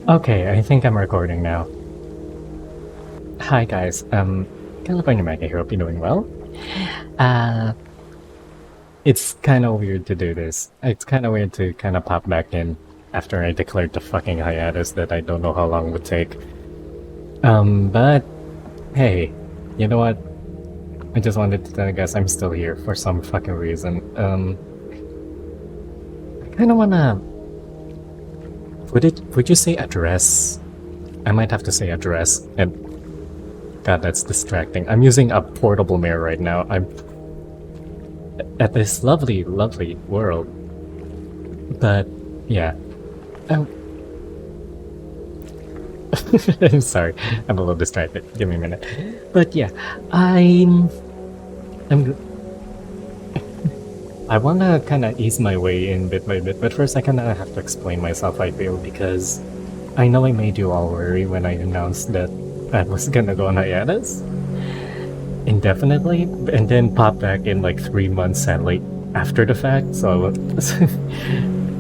Okay, I think I'm recording now. Hi guys, TheCaliMack here. Hope you're doing well. Uh, it's kind of weird to do this. It's kind of weird to kind of pop back in after I declared the fucking hiatus that I don't know how long it would take. But hey, you know what? I just wanted to tell you guys I'm still here for some fucking reason. I kind of wanna. Would you say address? I might have to say address. And God, that's distracting. I'm using a portable mirror right now. I'm at this lovely, lovely world. But yeah, I'm, I'm sorry. I'm a little distracted. Give me a minute. But yeah, I'm. I wanna kind of ease my way in bit by bit, but first I kind of have to explain myself. I feel because I know I made you all worry when I announced that I was gonna go on hiatus indefinitely, and then pop back in like 3 months sadly after the fact. So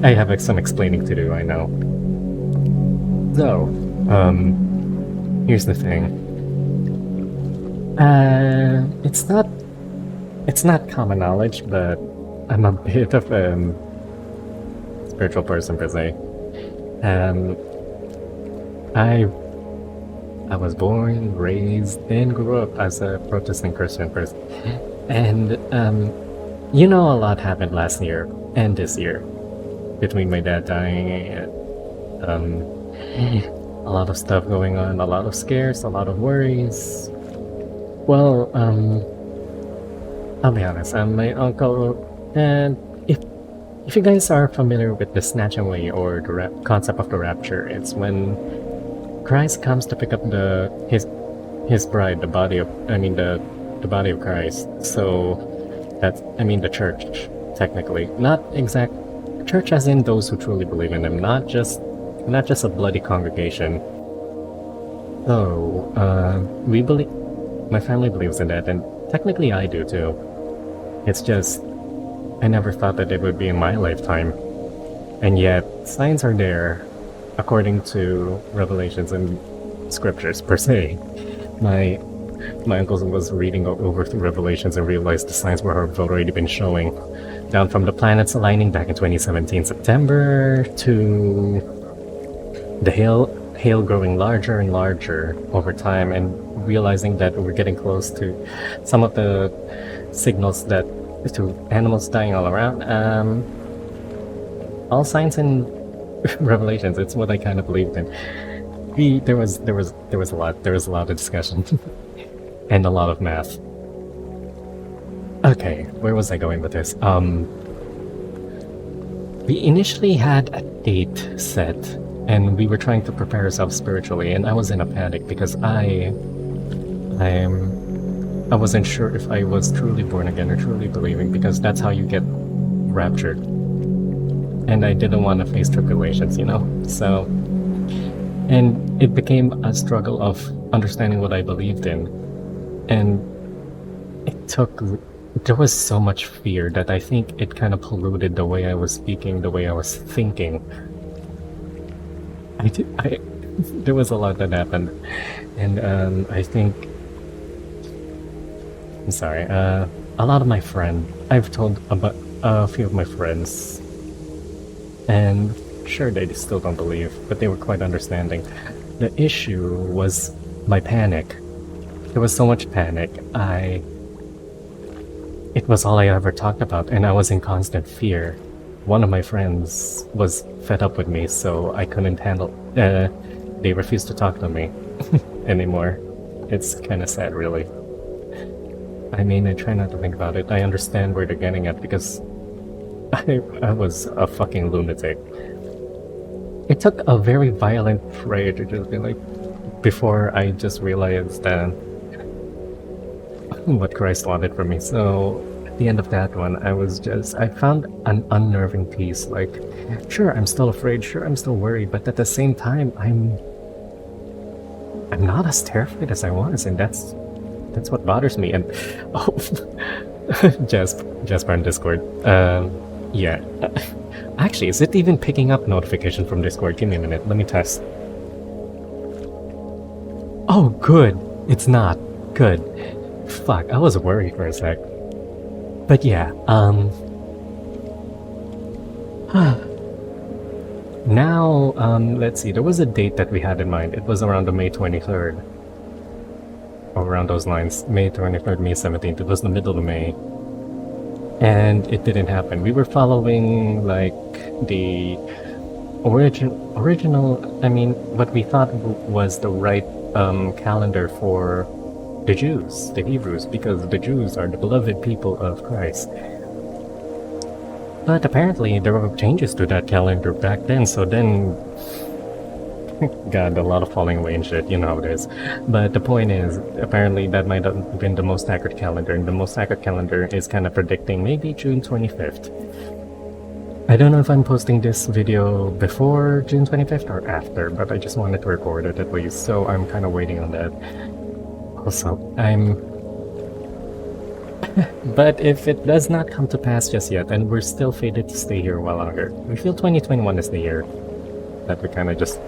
I have some explaining to do. I know. So, here's the thing. It's not common knowledge, but I'm a bit of a spiritual person per se. I I was born, raised, and grew up as a Protestant Christian person, and you know, a lot happened last year and this year between my dad dying and a lot of stuff going on, a lot of scares, a lot of worries. Well, I'll be honest. My uncle, and if you guys are familiar with the snatch away or the concept of the rapture, it's when Christ comes to pick up his bride, the body of the body of Christ. So that's the church, technically, not exact church as in those who truly believe in him, not just a bloody congregation. So we believe. My family believes in that, and technically I do too. It's just, I never thought that it would be in my lifetime. And yet, signs are there, according to revelations and scriptures, per se. My uncle was reading over the revelations and realized the signs have already been showing. Down from the planets aligning back in 2017 September, to the hail growing larger and larger over time, and realizing that we're getting close to some of the signals that to animals dying all around. All signs and revelations. It's what I kind of believed in. There was a lot of discussion and a lot of math. Okay, where was I going with this? We initially had a date set, and we were trying to prepare ourselves spiritually, and I was in a panic because I wasn't sure if I was truly born again or truly believing, because that's how you get raptured. And I didn't want to face tribulations, you know? So, and it became a struggle of understanding what I believed in. And there was so much fear that I think it kind of polluted the way I was speaking, the way I was thinking. There was a lot that happened. And I think, I'm sorry, a lot of my friends, I've told about a few of my friends, and sure, they still don't believe, but they were quite understanding. The issue was my panic. There was so much panic. It was all I ever talked about, and I was in constant fear. One of my friends was fed up with me, so I couldn't handle. They refused to talk to me anymore. It's kind of sad, really. I mean, I try not to think about it. I understand where they're getting at, because I was a fucking lunatic. It took a very violent prayer to just be like, before I just realized that what Christ wanted from me. So at the end of that one, I found an unnerving peace. Like, sure, I'm still afraid, sure, I'm still worried, but at the same time, I'm not as terrified as I was, and that's what bothers me. And Jasper on Discord, yeah, Actually, is it even picking up notification from Discord? Give me a minute, let me test. Oh, good. It's not. Good. Fuck, I was worried for a sec. But yeah, now, let's see, there was a date that we had in mind. It was around the May 23rd. Or around those lines. May 23rd, May 17th. It was the middle of May. And it didn't happen. We were following, like, the original, I mean, what we thought was the right calendar for the Jews, the Hebrews, because the Jews are the beloved people of Christ. But apparently there were changes to that calendar back then, so then God, a lot of falling away and shit, you know how it is. But the point is, apparently that might have been the most accurate calendar, and the most accurate calendar is kind of predicting maybe June 25th. I don't know if I'm posting this video before June 25th or after, but I just wanted to record it at least, so I'm kind of waiting on that. Also, but if it does not come to pass just yet, and we're still fated to stay here a while longer, we feel 2021 is the year that we kind of just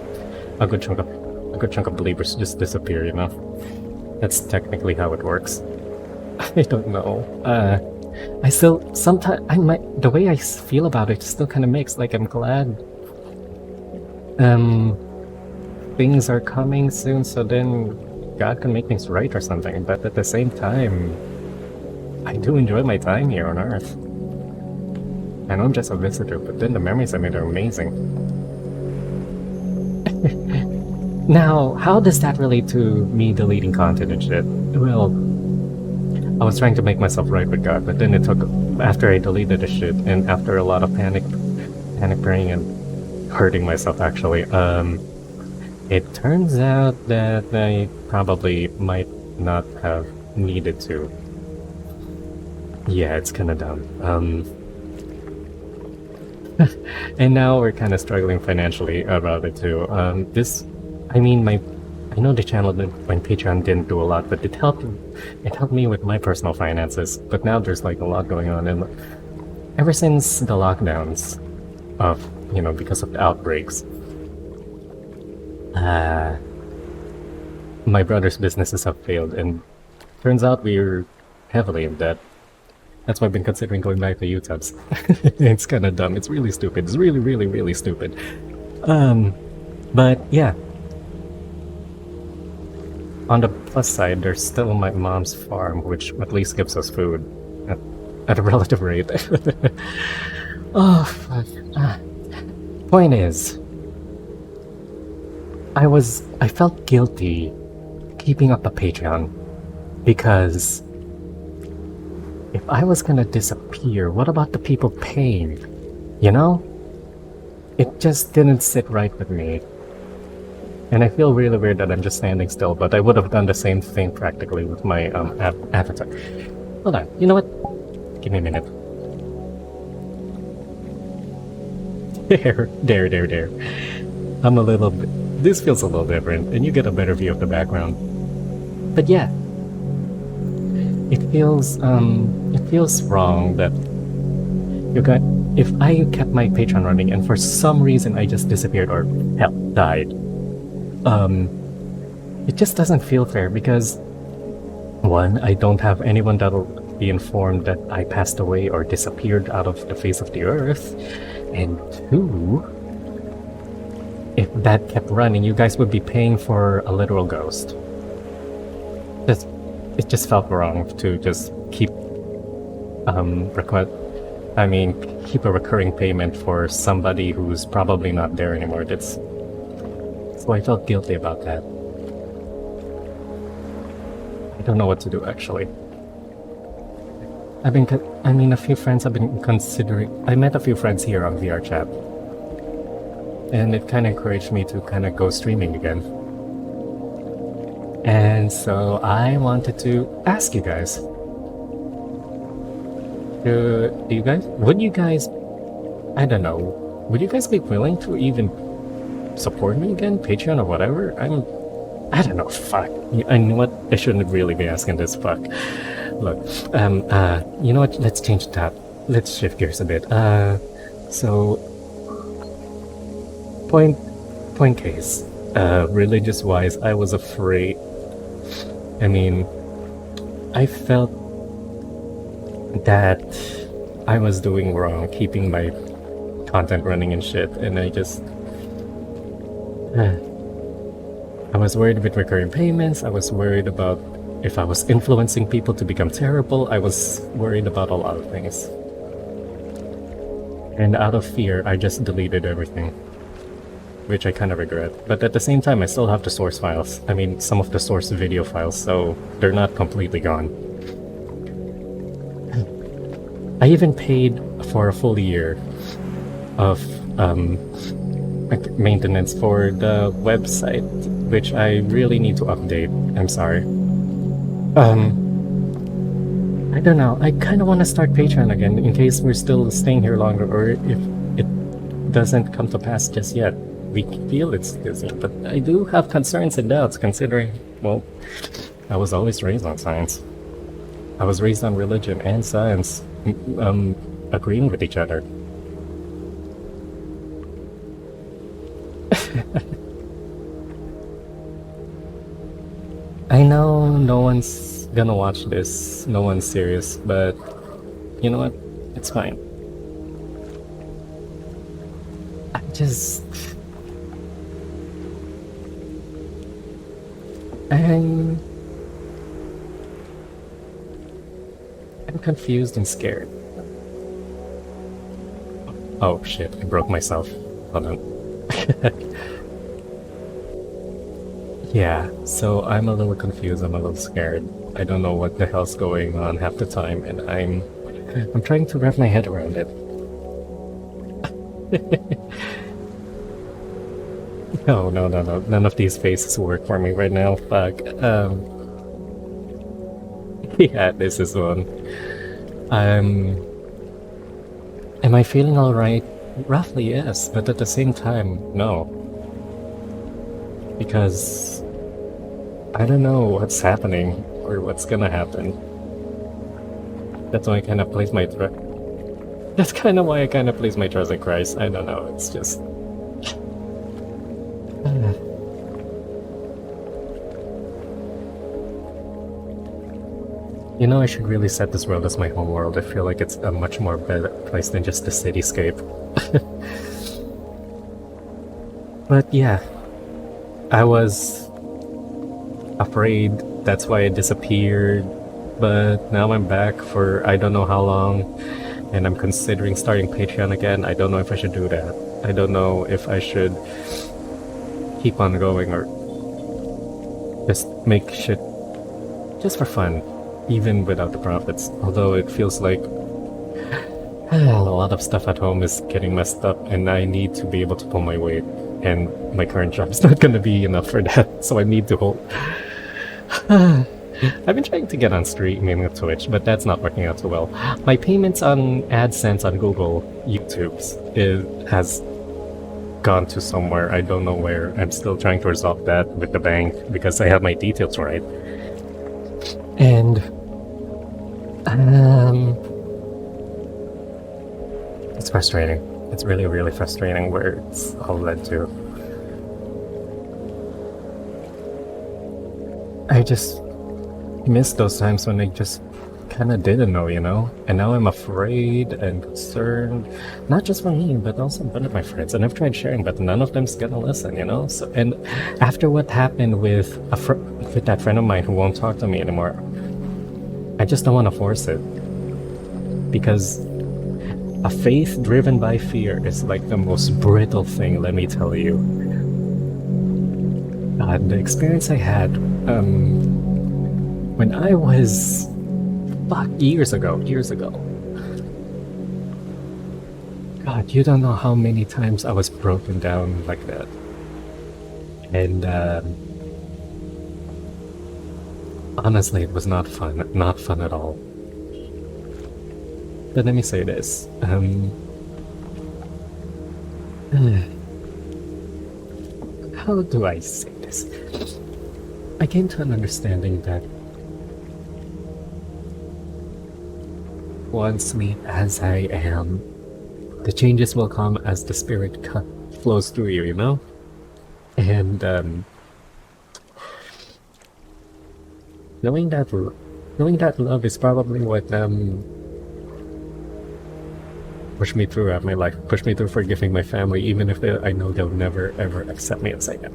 a good chunk of believers just disappear, you know? That's technically how it works. I don't know. I still sometimes the way I feel about it still kind of mixed. Like, I'm glad things are coming soon, so then God can make things right or something. But at the same time, I do enjoy my time here on Earth. I know I'm just a visitor, but then the memories I made are amazing. Now, how does that relate to me deleting content and shit? Well, I was trying to make myself right with God, but then it took, after I deleted the shit, and after a lot of panic praying and hurting myself actually, it turns out that I probably might not have needed to. Yeah, it's kinda dumb. And now we're kind of struggling financially about it too. I know the channel when Patreon didn't do a lot, but it helped me with my personal finances. But now there's like a lot going on, and ever since the lockdowns of, you know, because of the outbreaks, my brother's businesses have failed, and turns out we're heavily in debt. That's why I've been considering going back to YouTubes. It's kind of dumb. It's really stupid. It's really, really, really stupid. But yeah. On the plus side, there's still my mom's farm, which at least gives us food at a relative rate. Oh, fuck. Point is, I felt guilty keeping up the Patreon because if I was gonna disappear, what about the people paying? You know? It just didn't sit right with me. And I feel really weird that I'm just standing still, but I would have done the same thing practically with my avatar. Hold on, you know what? Give me a minute. There. I'm a little bit... This feels a little different, and you get a better view of the background. But yeah. It feels wrong that if I kept my Patreon running and for some reason I just disappeared or hell, died. It just doesn't feel fair because, one, I don't have anyone that'll be informed that I passed away or disappeared out of the face of the earth, and two, if that kept running, you guys would be paying for a literal ghost. It just felt wrong to just keep keep a recurring payment for somebody who's probably not there anymore. So I felt guilty about that. I don't know what to do actually. I met a few friends here on VR chat, and it kind of encouraged me to kind of go streaming again. And so I wanted to ask you guys, would you guys be willing to even support me again, Patreon or whatever? I don't know, fuck. I know what, I shouldn't really be asking this, fuck. Look, you know what, let's change the topic. Let's shift gears a bit. So, point point case. Religious wise, I was afraid. I mean, I felt that I was doing wrong, keeping my content running and shit, and I was worried with recurring payments. I was worried about if I was influencing people to become terrible. I was worried about a lot of things. And out of fear, I just deleted everything, which I kind of regret. But at the same time, I still have the source files. I mean, some of the source video files, so they're not completely gone. I even paid for a full year of maintenance for the website, which I really need to update. I'm sorry. I don't know. I kind of want to start Patreon again in case we're still staying here longer, or if it doesn't come to pass just yet. We feel it's busy, but I do have concerns and doubts considering, well, I was always raised on science. I was raised on religion and science agreeing with each other. I know no one's gonna watch this, no one's serious, but you know what? It's fine. I'm confused and scared. Oh shit, I broke myself. Hold on. Yeah, so I'm a little confused, I'm a little scared. I don't know what the hell's going on half the time, and I'm trying to wrap my head around it. No, none of these faces work for me right now, fuck. Yeah, this is one. Am I feeling alright? Roughly, yes, but at the same time, no. Because I don't know what's happening or what's gonna happen. That's why I kind of place my trust. That's kind of why I kind of place my trust in Christ. I don't know. It's just. You know, I should really set this world as my home world. I feel like it's a much more better place than just a cityscape. But yeah, I was afraid. That's why I disappeared. But now I'm back for I don't know how long, and I'm considering starting Patreon again. I don't know if I should do that. I don't know if I should keep on going or just make shit just for fun, even without the profits. Although it feels like a lot of stuff at home is getting messed up, and I need to be able to pull my weight, and my current job is not going to be enough for that, so I need to hold. I've been trying to get on streaming with Twitch, but that's not working out so well. My payments on AdSense on Google, YouTube's, has gone to somewhere. I don't know where. I'm still trying to resolve that with the bank because I have my details right. And it's frustrating. It's really, really frustrating where it's all led to. I just miss those times when I just kind of didn't know, you know? And now I'm afraid and concerned, not just for me, but also one of my friends. And I've tried sharing, but none of them's gonna listen, you know? So, and after what happened with that friend of mine who won't talk to me anymore, I just don't want to force it. Because a faith driven by fear is like the most brittle thing, let me tell you. The experience I had when I was years ago. God, you don't know how many times I was broken down like that. And honestly, it was not fun at all. But let me say this. How do I say this? I came to an understanding that wants me as I am, the changes will come as the spirit flows through you, you know? And knowing that knowing that love is probably what pushed me throughout my life, pushed me through forgiving my family, even if I know they'll never ever accept me as I am.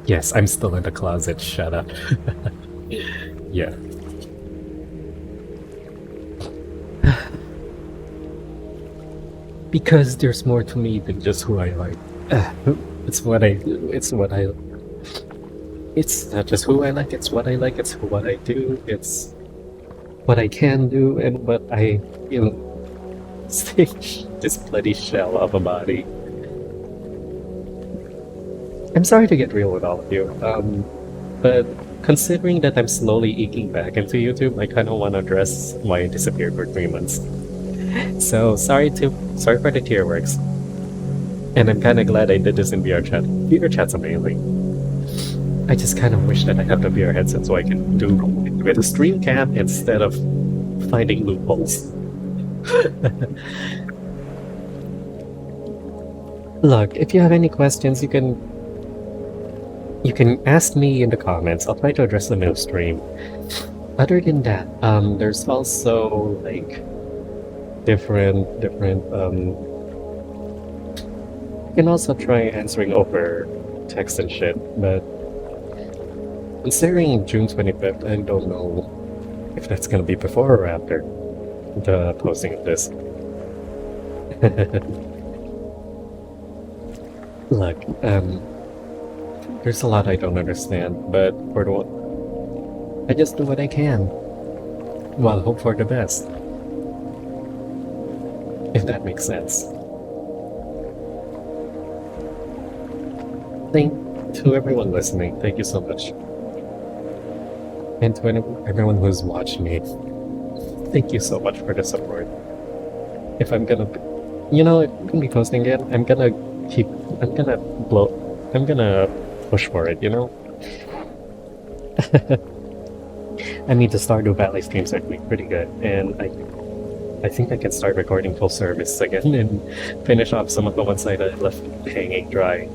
Yes, I'm still in the closet, shut up. Yeah. Because there's more to me than just who I like. It's what I do, it's what I... It's not just who I like, it's what I like, it's what I do, it's what I can do, and what I, this bloody shell of a body. I'm sorry to get real with all of you, but considering that I'm slowly eking back into YouTube, I kind of want to address why I disappeared for 3 months. So sorry for the tear works, and I'm kind of glad I did this in VR chat. VR chat's amazing. I just kind of wish that I had the VR headset so I can do it with a stream cam instead of finding loopholes. Look, if you have any questions, you can ask me in the comments. I'll try to address them in the stream. Other than that, there's also like different you can also try answering over text and shit, but considering June 25th, I don't know if that's gonna be before or after the posting of this. Look, there's a lot I don't understand, but for the one, I just do what I can. Well, hope for the best. If that makes sense. To everyone listening, thank you so much. And to everyone who's watched me, thank you so much for the support. If I'm gonna, if I'm gonna be posting it, I'm gonna push for it, I mean, to start with ballet streams are doing pretty good, and I think I can start recording full service again and finish off some of the ones I left hanging dry.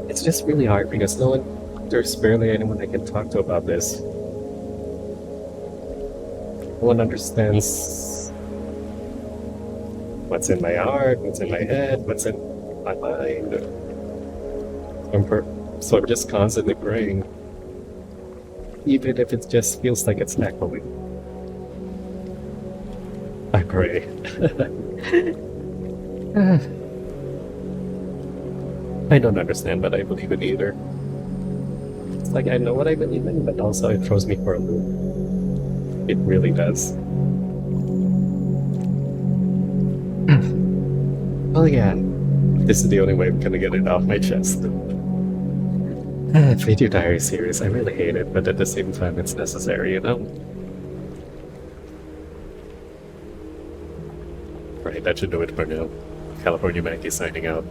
It's just really hard because there's barely anyone I can talk to about this. No one understands what's in my heart, what's in my head, what's in my mind. So I'm just constantly praying, even if it just feels like it's echoing. I pray. I don't understand, but I believe in either. It's like I know what I believe in, but also it throws me for a loop. It really does. Well, yeah, this is the only way I'm gonna get it off my chest. Video diary series, I really hate it, but at the same time it's necessary, Right, that should do it for now. California Macky signing out.